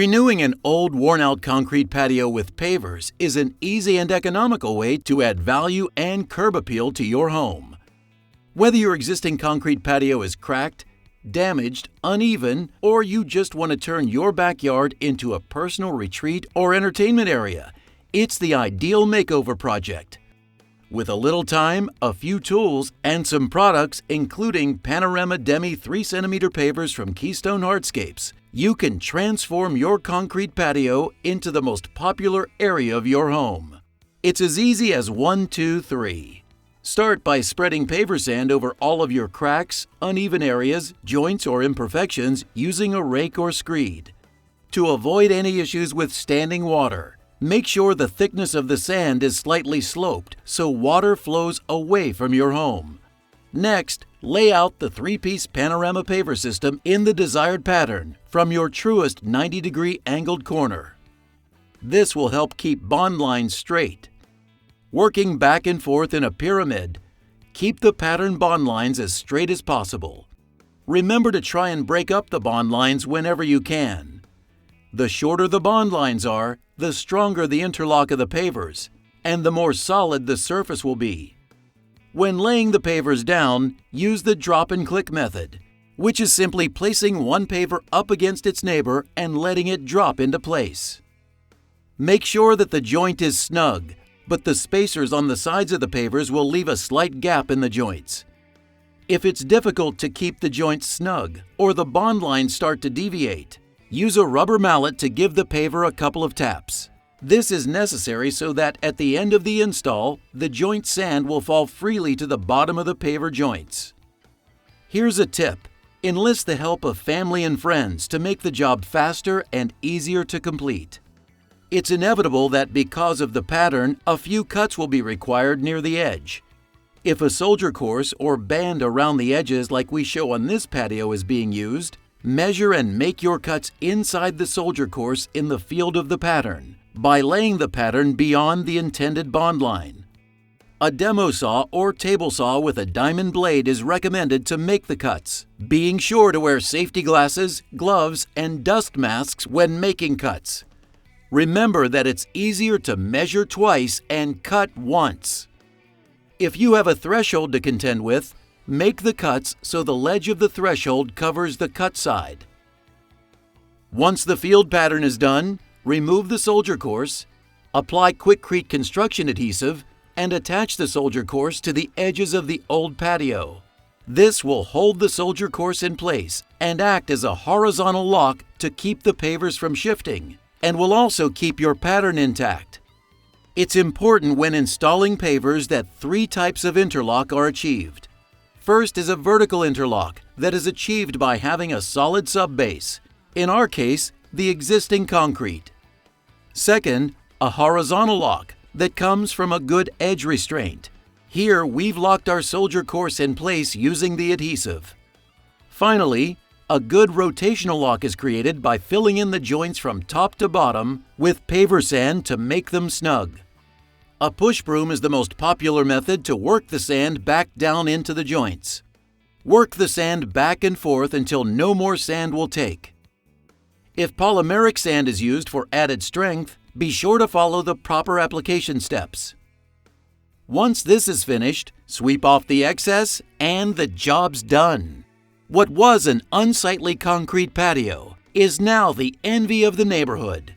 Renewing an old, worn-out concrete patio with pavers is an easy and economical way to add value and curb appeal to your home. Whether your existing concrete patio is cracked, damaged, uneven, or you just want to turn your backyard into a personal retreat or entertainment area, it's the ideal makeover project. With a little time, a few tools, and some products including Panorama Demi 3cm pavers from Keystone Hardscapes, you can transform your concrete patio into the most popular area of your home. It's as easy as 1, 2, 3. Start by spreading paver sand over all of your cracks, uneven areas, joints, or imperfections using a rake or screed. To avoid any issues with standing water, make sure the thickness of the sand is slightly sloped so water flows away from your home. Next, lay out the 3-piece panorama paver system in the desired pattern from your truest 90-degree angled corner. This will help keep bond lines straight. Working back and forth in a pyramid, keep the pattern bond lines as straight as possible. Remember to try and break up the bond lines whenever you can. The shorter the bond lines are, the stronger the interlock of the pavers, and the more solid the surface will be. When laying the pavers down, use the drop and click method, which is simply placing one paver up against its neighbor and letting it drop into place. Make sure that the joint is snug, but the spacers on the sides of the pavers will leave a slight gap in the joints. If it's difficult to keep the joints snug or the bond lines start to deviate, use a rubber mallet to give the paver a couple of taps. This is necessary so that at the end of the install, the joint sand will fall freely to the bottom of the paver joints. Here's a tip. Enlist the help of family and friends to make the job faster and easier to complete. It's inevitable that because of the pattern, a few cuts will be required near the edge. If a soldier course or band around the edges like we show on this patio is being used, measure and make your cuts inside the soldier course in the field of the pattern by laying the pattern beyond the intended bond line. A demo saw or table saw with a diamond blade is recommended to make the cuts, being sure to wear safety glasses, gloves, and dust masks when making cuts. Remember that it's easier to measure twice and cut once. If you have a threshold to contend with, make the cuts so the ledge of the threshold covers the cut side. Once the field pattern is done, remove the soldier course, apply Quikrete construction adhesive, and attach the soldier course to the edges of the old patio. This will hold the soldier course in place and act as a horizontal lock to keep the pavers from shifting, and will also keep your pattern intact. It's important when installing pavers that 3 types of interlock are achieved. First is a vertical interlock that is achieved by having a solid subbase, in our case, the existing concrete. Second, a horizontal lock that comes from a good edge restraint. Here, we've locked our soldier course in place using the adhesive. Finally, a good rotational lock is created by filling in the joints from top to bottom with paver sand to make them snug. A push broom is the most popular method to work the sand back down into the joints. Work the sand back and forth until no more sand will take. If polymeric sand is used for added strength, be sure to follow the proper application steps. Once this is finished, sweep off the excess and the job's done. What was an unsightly concrete patio is now the envy of the neighborhood.